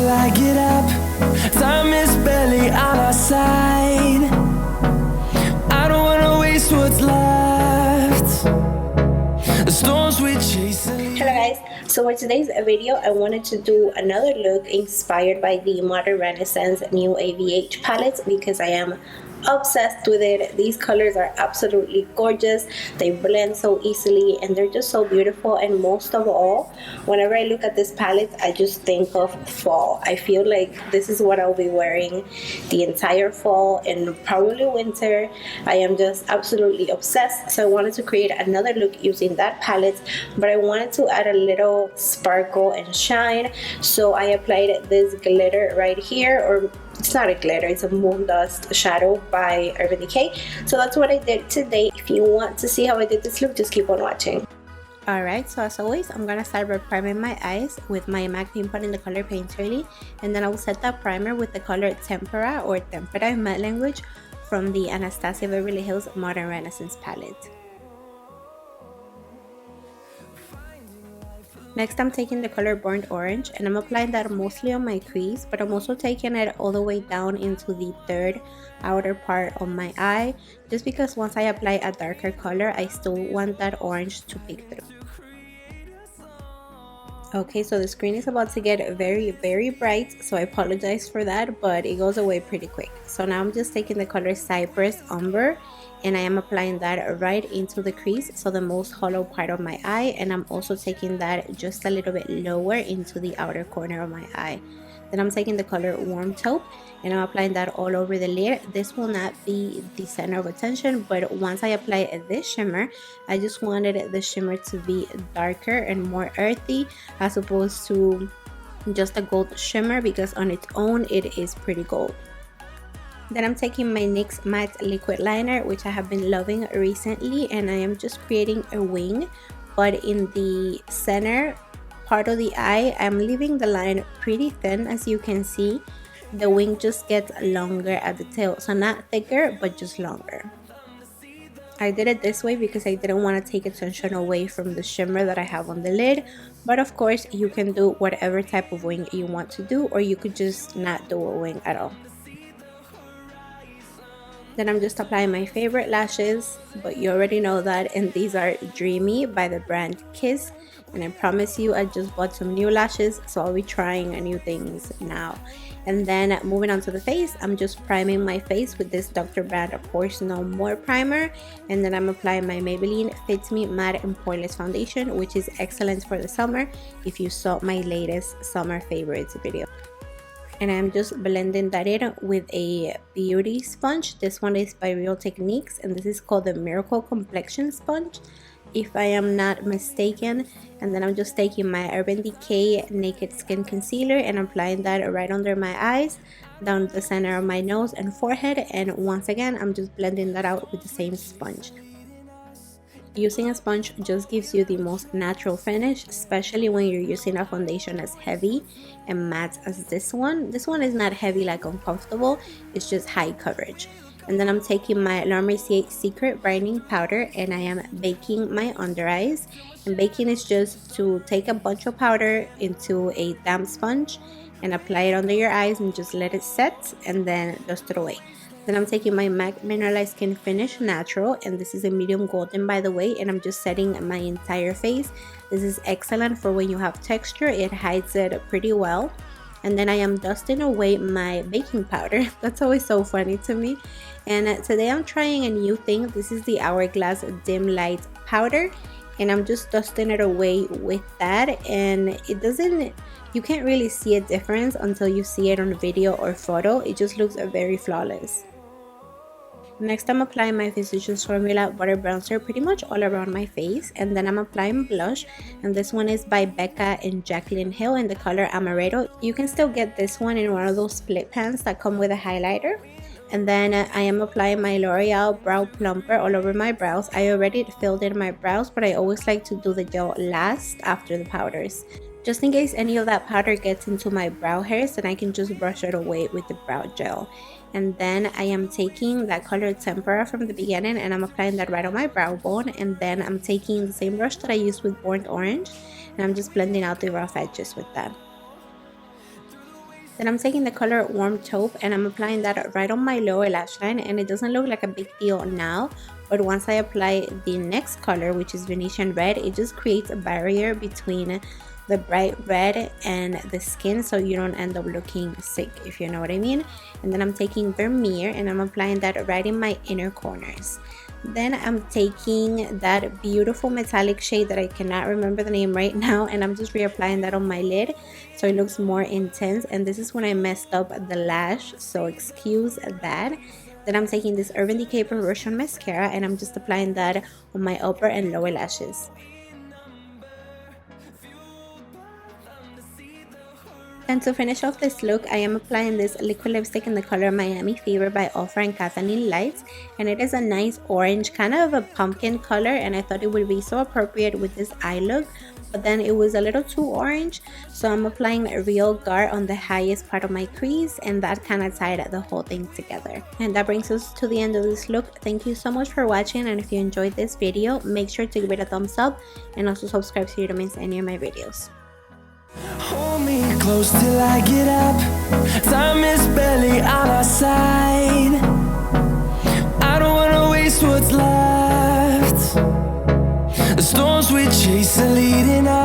till I get up. Time is barely on our side. I don't wanna waste what's left. The storms we chase. Hello guys, so for today's video I wanted to do another look inspired by the Modern Renaissance new ABH palettes because I am obsessed with it. These colors are absolutely gorgeous. They blend so easily and they're just so beautiful, and most of all, whenever I look at this palette I just think of fall. I feel like this is what I'll be wearing the entire fall and probably winter. I am just absolutely obsessed, so I wanted to create another look using that palette, but I wanted to add a little sparkle and shine, so I applied this glitter right here, or it's not a glitter, it's a moon dust shadow by Urban Decay. So that's what I did today. If you want to see how I did this look, just keep on watching. Alright, so as always, I'm gonna start by priming my eyes with my MAC paint pot in the color Painterly, and then I will set that primer with the color Tempera or Tempera in matte language from the Anastasia Beverly Hills Modern Renaissance palette. Next, I'm taking the color Burnt Orange and I'm applying that mostly on my crease, but I'm also taking it all the way down into the third outer part of my eye, just because once I apply a darker color, I still want that orange to peek through. Okay, so the screen is about to get very bright, so I apologize for that, but it goes away pretty quick. So now I'm just taking the color Cypress Umber and I am applying that right into the crease, so the most hollow part of my eye, and I'm also taking that just a little bit lower into the outer corner of my eye. Then I'm taking the color Warm Taupe and I'm applying that all over the lid. This will not be the center of attention, but once I apply this shimmer, I just wanted the shimmer to be darker and more earthy as opposed to just a gold shimmer, because on its own it is pretty gold. Then I'm taking my NYX Matte Liquid Liner, which I have been loving recently, and I am just creating a wing, but in the center part of the eye, I'm leaving the line pretty thin. As you can see, the wing just gets longer at the tail, so not thicker, but just longer. I did it this way because I didn't want to take attention away from the shimmer that I have on the lid, but of course you can do whatever type of wing you want to do, or you could just not do a wing at all. Then I'm just applying my favorite lashes, but you already know that, and these are Dreamy by the brand Kiss, and I promise you I just bought some new lashes, so I'll be trying new things now. And then moving on to the face, I'm just priming my face with this Dr. Brand Pores No More primer, and then I'm applying my Maybelline Fit Me Matte and Poreless Foundation, which is excellent for the summer if you saw my latest summer favorites video. And I'm just blending that in with a beauty sponge. This one is by Real Techniques and this is called the Miracle Complexion Sponge, if I am not mistaken. And then I'm just taking my Urban Decay Naked Skin Concealer and applying that right under my eyes, down the center of my nose and forehead, and once again I'm just blending that out with the same sponge. Using a sponge just gives you the most natural finish, especially when you're using a foundation as heavy and matte as this one. This one is not heavy like uncomfortable, it's just high coverage. And then I'm taking my La Mercier Secret Brightening Powder and I am baking my under eyes. And baking is just to take a bunch of powder into a damp sponge and apply it under your eyes and just let it set and then dust it away. Then I'm taking my MAC Mineralized Skin Finish Natural, and this is a medium golden by the way, and I'm just setting my entire face. This is excellent for when you have texture, it hides it pretty well. And then I am dusting away my baking powder. That's always so funny to me. And today I'm trying a new thing. This is the Hourglass Dim Light Powder, and I'm just dusting it away with that, and it doesn't, you can't really see a difference until you see it on video or photo. It just looks very flawless. Next, I'm applying my Physicians Formula Butter Bronzer pretty much all around my face, and then I'm applying blush, and this one is by Becca and Jaclyn Hill in the color Amaretto. You can still get this one in one of those split pans that come with a highlighter. And then I am applying my L'Oreal Brow Plumper all over my brows. I already filled in my brows, but I always like to do the gel last after the powders, just in case any of that powder gets into my brow hairs, then I can just brush it away with the brow gel. And then I am taking that color Tempera from the beginning and I'm applying that right on my brow bone, and then I'm taking the same brush that I used with Burnt Orange and I'm just blending out the rough edges with that. Then I'm taking the color Warm Taupe and I'm applying that right on my lower lash line, and it doesn't look like a big deal now, but once I apply the next color, which is Venetian Red, it just creates a barrier between the bright red and the skin, so you don't end up looking sick, if you know what I mean. And then I'm taking Vermeer and I'm applying that right in my inner corners. Then I'm taking that beautiful metallic shade that I cannot remember the name right now, and I'm just reapplying that on my lid so it looks more intense. And this is when I messed up the lash, so excuse that. Then I'm taking this Urban Decay Perversion mascara and I'm just applying that on my upper and lower lashes. And to finish off this look, I am applying this liquid lipstick in the color Miami Fever by Ofra and Kathleen Lights. And it is a nice orange, kind of a pumpkin color, and I thought it would be so appropriate with this eye look. But then it was a little too orange, so I'm applying Real Guard on the highest part of my crease, and that kind of tied the whole thing together. And that brings us to the end of this look. Thank you so much for watching, and if you enjoyed this video, make sure to give it a thumbs up and also subscribe so you don't miss any of my videos. Hold me close till I get up. Time is barely on our side. I don't wanna waste what's left. The storms we chase are leading us.